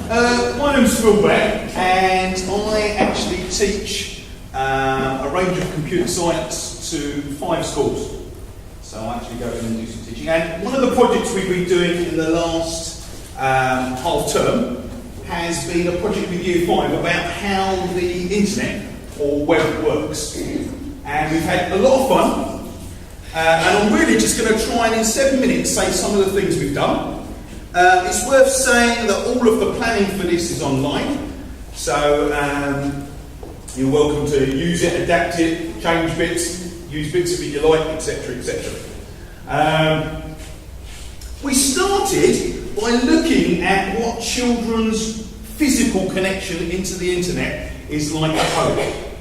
My name's Bagge, and I actually teach a range of computer science to 5 schools. So I actually go in and do some teaching. And one of the projects we've been doing in the last half term has been a project with Year 5 about how the internet or web works. And we've had a lot of fun. And I'm really just going to try and in 7 minutes say some of the things we've done. It's worth saying that all of the planning for this is online, so you're welcome to use it, adapt it, change bits, use bits of it you like, etc, etc. We started by looking at what children's physical connection into the internet is like at home.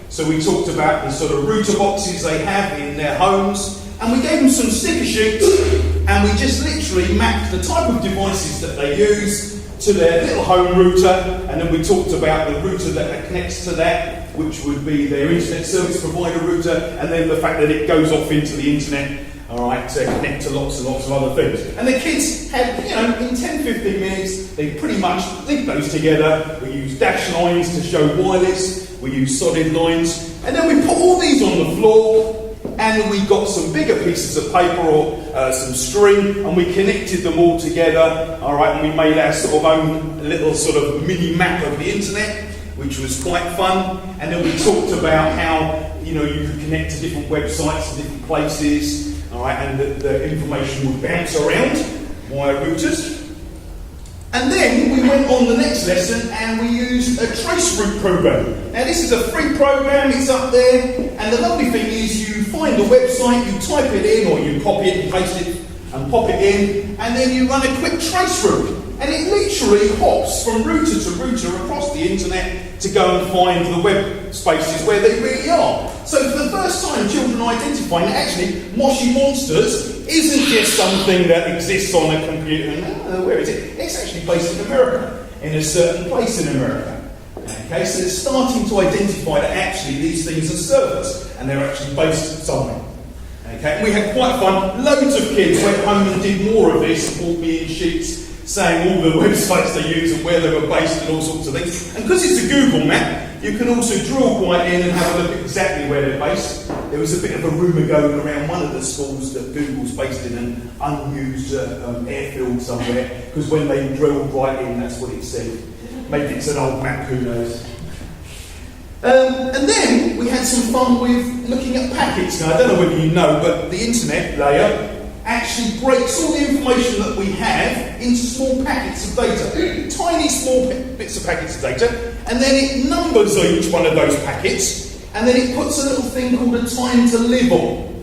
So we talked about the sort of router boxes they have in their homes, and we gave them some sticker sheets, and we just literally mapped the type of devices that they use to their little home router, and then we talked about the router that connects to that, which would be their internet service provider router, and then the fact that it goes off into the internet, alright, to connect to lots and lots of other things. And the kids had, in 10-15 minutes, they pretty much linked those together. We used dash lines to show wireless, we used solid lines, and then we put all these on the floor, and we got some bigger pieces of paper or some string, and we connected them all together, alright, and we made our sort of own little sort of mini map of the internet, which was quite fun. And then we talked about how, you could connect to different websites and different places, alright, and the information would bounce around via routers. And then we went on the next lesson and we used a trace route program. Now this is a free program, it's up there, and the lovely thing is you find a website, you type it in, or you copy it and paste it and pop it in, and then you run a quick trace route. And it literally hops from router to router across the internet to go and find the web spaces where they really are. So for the first time, children are identifying that actually Moshi Monsters isn't just something that exists on a computer. Where is it? It's actually based in America, in a certain place in America. Okay, so it's starting to identify that actually these things are servers and they're actually based somewhere. Okay, and we had quite fun. Loads of kids went home and did more of this and brought me in sheets saying all the websites they use and where they were based and all sorts of things. And because it's a Google map, you can also drill quite in and have a look at exactly where they're based. There was a bit of a rumour going around one of the schools that Google's based in an unused airfield somewhere, because when they drilled right in, that's what it said. Maybe it's an old map, who knows. And then we had some fun with looking at packets. Now, I don't know whether you know, but the internet layer actually breaks all the information that we have into small packets of data, tiny small bits of packets of data, and then it numbers each one of those packets, and then it puts a little thing called a time to live on.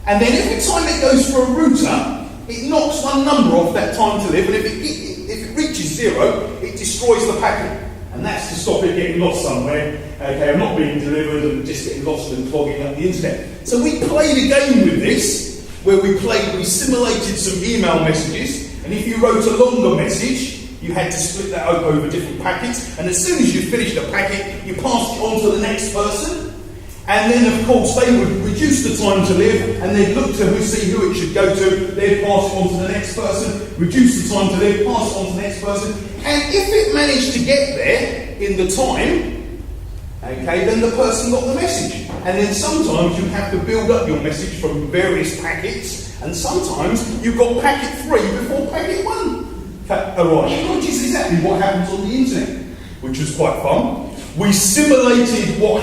And then every time it goes for a router, it knocks one number off that time to live, and if it reaches 0, it destroys the packet. And that's to stop it getting lost somewhere, okay, or not being delivered and just getting lost and clogging up the internet. So we played a game with this, where we simulated some email messages, and if you wrote a longer message, you had to split that up over different packets, and as soon as you finished a packet, you passed it on to the next person, and then of course they would reduce the time to live, and they'd look to see who it should go to, they'd pass it on to the next person, reduce the time to live, pass it on to the next person, and if it managed to get there in the time, okay, then the person got the message. And then sometimes you have to build up your message from various packets, and sometimes you've got packet 3 before packet 1 arrives, which is exactly what happens on the internet, which was quite fun. We simulated what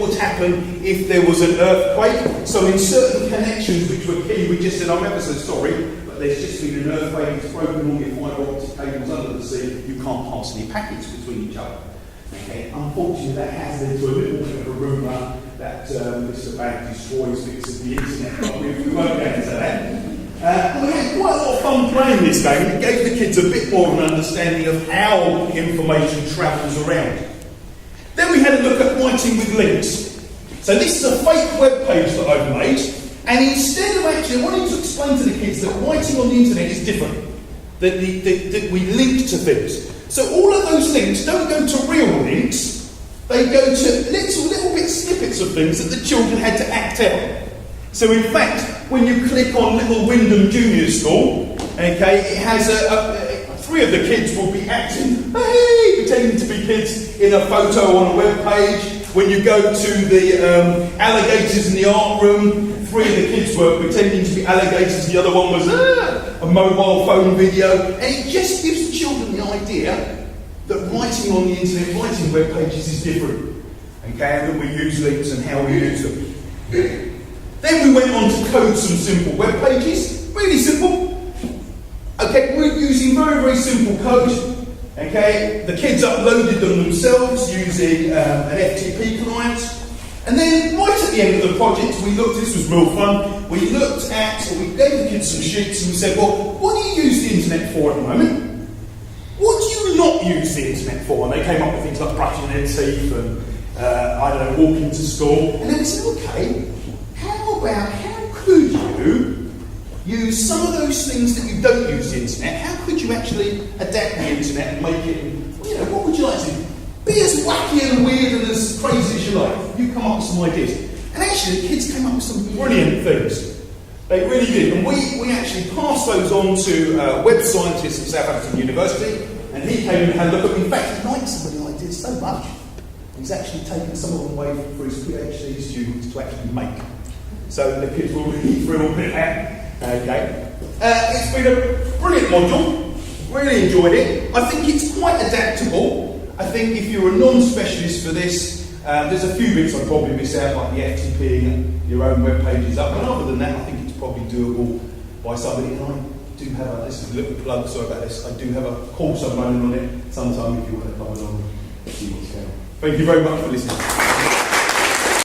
would happen if there was an earthquake. So in certain connections which were key, we just said, I'm ever so sorry, but there's just been an earthquake, it's broken all your fibre optic cables under the sea, you can't pass any packets between each other. Okay, unfortunately, that has led to a little bit of a rumour that Mr. Bagge destroys bits of the internet, but we won't go into that. And we had quite a lot of fun playing this game. It gave the kids a bit more of an understanding of how information travels around. Then we had a look at writing with links. So this is a fake web page that I've made, and instead of actually, I wanted to explain to the kids that writing on the internet is different, that we link to things. So all of those links don't go to real links, they go to little bit snippets of things that the children had to act out. So in fact, when you click on Little Wyndham Junior School, okay, it has 3 of the kids will be acting, hey, pretending to be kids in a photo on a web page. When you go to the alligators in the art room, 3 of the kids were pretending to be alligators, the other one was a mobile phone video. And it just gives the children the idea that writing on the internet, writing web pages is different. Okay, and that we use links and how we use them. Then we went on to code some simple web pages, really simple. Okay, we're using very, very simple code. Okay, the kids uploaded them themselves using an FTP client. And then right at the end of the project, this was real fun, we gave the kids some sheets and we said, well, what do you use the internet for at the moment? What do you not use the internet for? And they came up with things like brushing their teeth and, walking to school. And then we said, okay, how could you use some of those things that you don't use the internet? How could you actually adapt the internet and make it, what would you like to do? Be as wacky and weird and as crazy as you like. You come up with some ideas. And actually, the kids came up with some brilliant things. They really did. And we actually passed those on to a web scientist at Southampton University, and he came and had a look at them. In fact, he liked some of the ideas so much, he's actually taken some of them away for his PhD students to actually make. So the kids were really thrilled with that. Okay. It's been a brilliant module. Really enjoyed it. I think it's quite adaptable. I think if you're a non-specialist for this, there's a few bits I'd probably miss out, like the FTPing your own web pages up. But other than that, I think it's probably doable by somebody. And I do have this is a little plug, sorry about this. I do have a course I'm running on it sometime if you want to come along and see what's going on. Thank you very much for listening.